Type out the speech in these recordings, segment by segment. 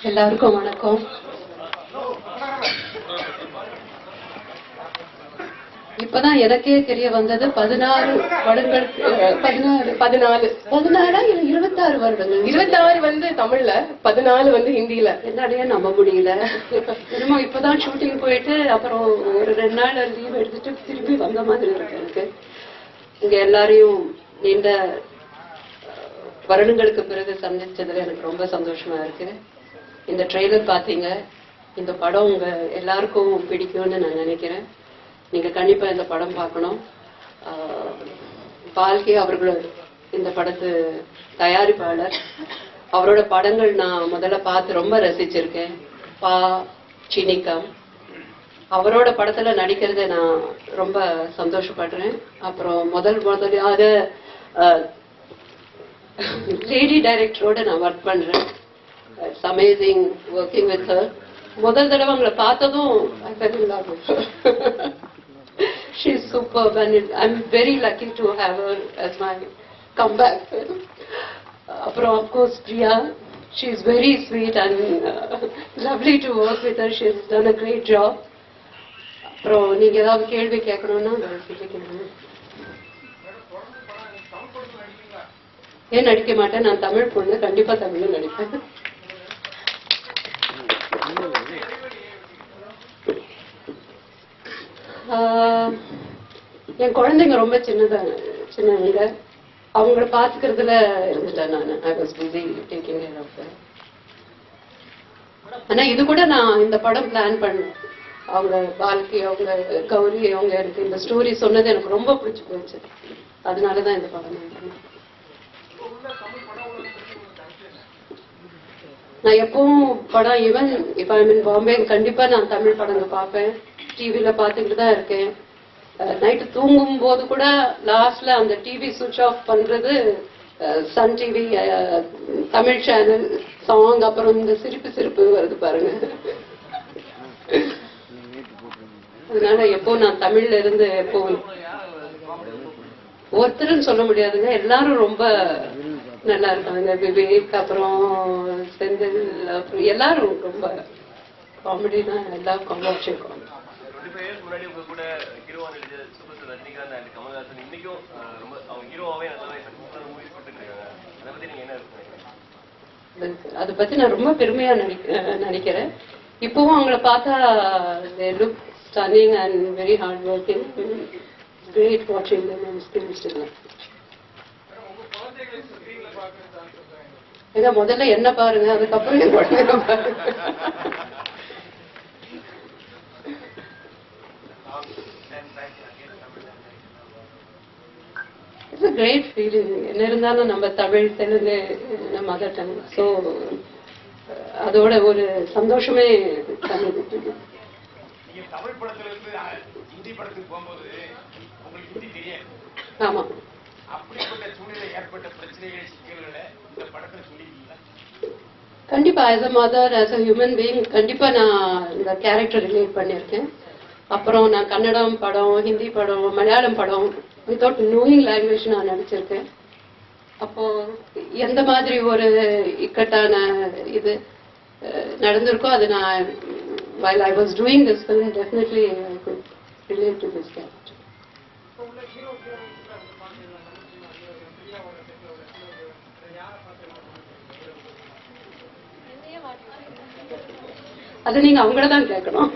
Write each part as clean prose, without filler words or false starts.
எல்லாருக்கும் வணக்கம். இப்பதான் எனக்கே தெரிய வந்தது 16 படங்கள் 14 26 வருடங்கள். 26 வந்து தமிழ்ல, 14 வந்து ஹிந்தியில. என்னாலேயே நம்ப முடியல. என்னமோ இப்பதான் ஷூட்டிங் போயிட்டு அப்புறம் ஒரு 2 நாள் லீவ் எடுத்துட்டு திரும்பி வந்த மாதிரி இருக்கு எனக்கு. இங்க எல்லாரையும் நீண்ட வருடங்களுக்கு பிறகு சந்திச்சதுல எனக்கு ரொம்ப சந்தோஷமா இருக்கு. இந்த ட்ரெய்லர் பாத்தீங்க, இந்த படம் உங்க எல்லாருக்கும் பிடிக்கும்னு நான் நினைக்கிறேன். நீங்க கண்டிப்பா இந்த படம் பார்க்கணும். பால்கே அவர்கள் இந்த படத்து தயாரிப்பாளர். அவரோட படங்கள் நான் முதல்ல பார்த்து ரொம்ப ரசிச்சிருக்கேன். பா, சினிகா, அவரோட படத்துல நடிக்கிறத நான் ரொம்ப சந்தோஷப்படுறேன். அப்புறம் முதலாக லேடி டைரக்டரோட நான் ஒர்க் பண்றேன். It's amazing working with her. முதல் தடவை அவங்களை பார்த்ததும் I fell in love with her. She's superb and I'm very lucky to have her as my comeback film. Apuram of course Priya, she's very sweet and lovely to work with her. She's done a great job. Apuram நீங்க ஏதாவது கேள்வி கேட்கணும்னா கேளுங்க. ஏன் நடிக்க மாட்டேன்? நான் தமிழ் பொண்ணு, கண்டிப்பா தமிழ்ல நடிப்பேன். என் குழந்தைங்க ரொம்ப சின்னவங்க. அவங்கள பாத்துக்கிறதுல இருந்துட்டேன் நான். I was busy taking care of them. ஆனா இது கூட நான் இந்த படம் பிளான் பண்ணேன். அவங்க பால்கி, அவங்க கௌரி, அவங்க எனக்கு இந்த ஸ்டோரி சொன்னது எனக்கு ரொம்ப பிடிச்சு போச்சு. அதனாலதான் இந்த படம் நான் பண்ணேன். நான் எப்பவும் படம் ஈவன் இப்ப ஐ மீன் பாம்பே கண்டிப்பா நான் தமிழ் படங்க பார்ப்பேன். டிவில பாத்துக்கிட்டு தான் இருக்கேன். நைட்டு தூங்கும் போது கூட லாஸ்ட்ல அந்த டிவி சுவிட்ச் ஆஃப் பண்றது Sun TV Tamil channel song, அப்புறம் இந்த சிரிப்பு வருது பாருங்க. அதனால எப்போ நான் தமிழ்ல இருந்து எப்போ ஒருத்தருன்னு சொல்ல முடியாதுங்க, எல்லாரும் ரொம்ப நல்லா இருக்காங்க. விவேக், அப்புறம் செந்தில், அப்புறம் எல்லாரும் ரொம்ப காமெடினா எல்லாரும் காமெடிச்சிருக்கோம். அதை பத்தி நான் ரொம்ப பெருமையா நினைக்கிறேன். இப்பவும் அவங்கள பார்த்தா they look stunning and very hard working. Great watching them and still. ஏங்க முதல்ல என்ன பாருங்க, அதுக்கப்புறம் என் குழந்தைங்க பாருங்க. It's a great feeling. என்ன இருந்தாலும் நம்ம தமிழ், தெலுங்கு நம்ம மதர் டங். ஸோ அதோட ஒரு சந்தோஷமே தனி. ஆமா, கண்டிப்பா as a mother, as a human being கண்டிப்பா நான் இந்த கேரக்டர் ரிலேட் பண்ணியிருக்கேன். அப்புறம் நான் கன்னடம் படம், ஹிந்தி படம், மலையாளம் படம் வித்தவுட் நோயிங் லாங்குவேஜ் நான் நடிச்சிருக்கேன். அப்போ எந்த மாதிரி ஒரு இக்கட்டான இது நடந்திருக்கோ அது நான் while I was doing this film definitely I could relate to this character. அது நீங்க அவங்கள தான் கேட்கணும்.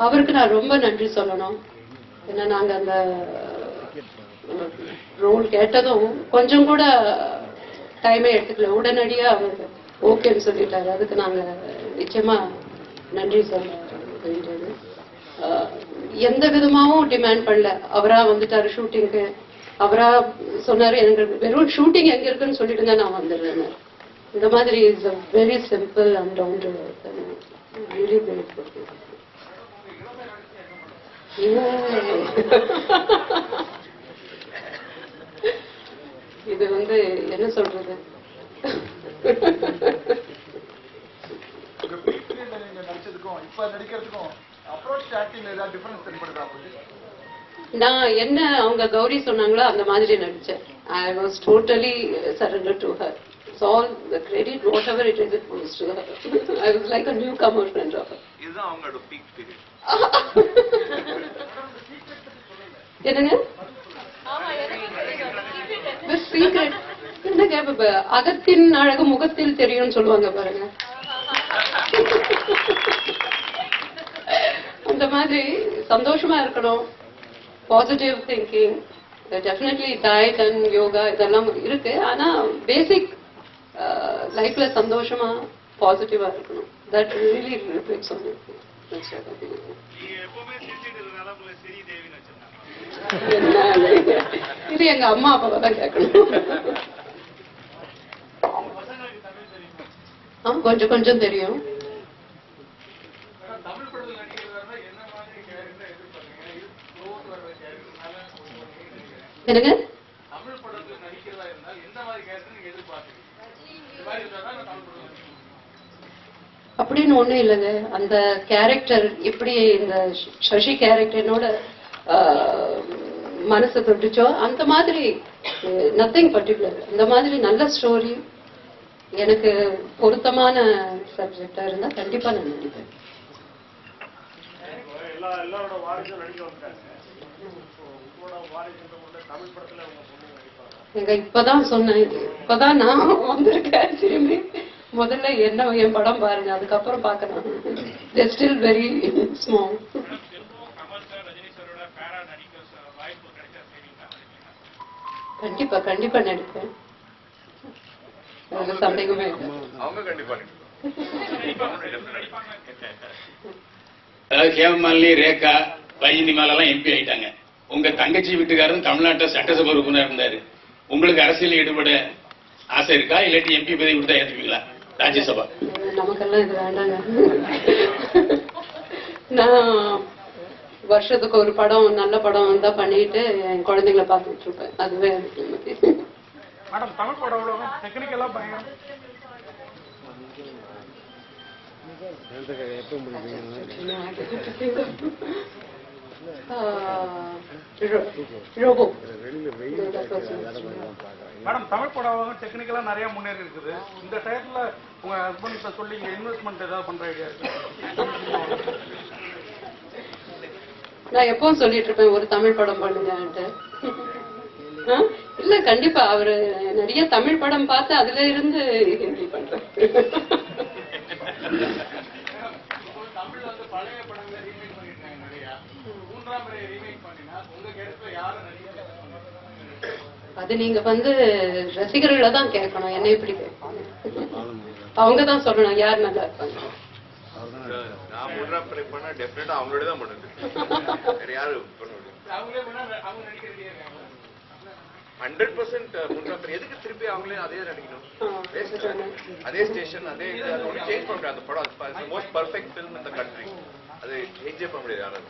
அவருக்கு நான் ரொம்ப நன்றி சொல்லணும். ஏன்னா நாங்க அந்த ரோல் கேட்டதும் கொஞ்சம் கூட டைமே எடுத்துக்கல, உடனடியா அவர் ஓகேன்னு சொல்லிட்டாரு. அதுக்கு நாங்க நிச்சயமா நன்றி சொல்ல வேண்டியது. எந்த விதமாவும் டிமாண்ட் பண்ணல. அவரா வந்துட்டாரு ஷூட்டிங்க்கு, அவரா சொன்னாரு எனக்கு வெறும் ஷூட்டிங் எங்க இருக்குன்னு சொல்லிட்டு தான் நான் வந்துடுறேன். இந்த மாதிரி is very simple and down to earth. Really grateful. இது வந்து என்ன சொல்றது, நான் என்ன அவங்க கௌரி சொன்னாங்களோ அந்த மாதிரி நடிச்சேன். I was totally surrender to her. It's all the credit, whatever it is, it goes to her. I was like a newcomer friend of her. இதுதான் அவங்களோட பீக் பீரியட். என்னங்க? The secret. என்னங்க அகத்தின் அழகு முகத்தில் தெரியும்னு சொல்லுவாங்க பாருங்க. அந்த மாதிரி சந்தோஷமா இருக்கணும். Positive thinking, definitely diet and yoga இதெல்லாம் இருக்கு. ஆனா பேசிக் லைஃப்ல சந்தோஷமா பாசிட்டிவா இருக்கணும். That really reflects on you. இது எங்க அம்மா அப்பாவை தான் கேட்கணும். கொஞ்சம் கொஞ்சம் தெரியும். என்னங்க? அப்படின்னு ஒண்ணும் இல்லைங்க. அந்த கேரக்டர் எப்படி இந்த சசி கேரக்டர் என்னோட மனசை தொட்டுச்சோ அந்த மாதிரி நத்திங் பர்டிகுலர். அந்த மாதிரி நல்ல ஸ்டோரி எனக்கு பொருத்தமான சப்ஜெக்டா இருந்தா கண்டிப்பா நான் நடிப்பேன். எங்க இப்பதான் சொன்னேன், இப்பதான் நான் வந்திருக்கேன் திரும்பி. முதல்ல என்ன என் படம் பாருங்க, அதுக்கப்புறம் பார்க்கணும். They're still very small. கண்டிப்பா கண்டிப்பா நடிப்பேன். சந்தேகமே இல்லை. அவங்க கண்டிப்பா ஹேமமாலினி, ரேகா, வைஜந்தி மாலெல்லாம் எம்பி ஆயிட்டாங்க. உங்க தங்கச்சி வீட்டுக்காரரும் தமிழ்நாட்டில் சட்டசபை உறுப்பினர் இருந்தாரு. உங்களுக்கு அரசியல் ஈடுபட ஆசை இருக்கா? இல்லாட்டி எம்பி பதவி கொடுத்தா ஏற்றுப்பீங்களா? ராஜ்யசபா நமக்கெல்லாம் இது வேண்டாங்க. நான் வருஷத்துக்கு ஒரு படம், நல்ல படம் வந்தா பண்ணிட்டு என் குழந்தைங்களை பார்த்துட்டு இருப்பேன். அதுவே மேடம் தமிழ் படம் டெக்னிக்கலா பயங்கரம். மேடம் தமிழ் படம் டெக்னிக்கலா நிறைய முன்னேறி இருக்குது. இந்த டயத்துல உங்க ஹஸ்பண்ட் சொல்லி இன்வெஸ்ட்மெண்ட் ஏதாவது பண்ற ஐடியா இருக்கு? நான் எப்பவும் சொல்லிட்டு இருப்பேன் ஒரு தமிழ் படம் பண்ணுங்கன்ட்டு. இல்ல கண்டிப்பா அவரு நிறைய தமிழ் படம் பார்த்து அதுல இருந்து ஹிந்தி பண்றேன். அது நீங்க ரசிகர்களை தான் கேட்கணும், என்ன இப்படி கேட்பாங்க. அவங்கதான் சொல்லணும் யார் நல்லா இருப்பாங்க. நான் மூன்றாம் பிறை பண்ணா டெஃபினட்டா அவங்களோட தான் பண்ணுது. வேற யாரு பண்ண முடியும்? 100% மூன்றாம் பிறை. எதுக்கு திருப்பி அவங்களே அதே நடிக்கணும்? அதே ஸ்டேஷன், அதே சேஞ்ச் பண்ண முடியாது. அந்த படம் most perfect film in the country. அது சேஞ்சே பண்ண முடியாது யாரும்.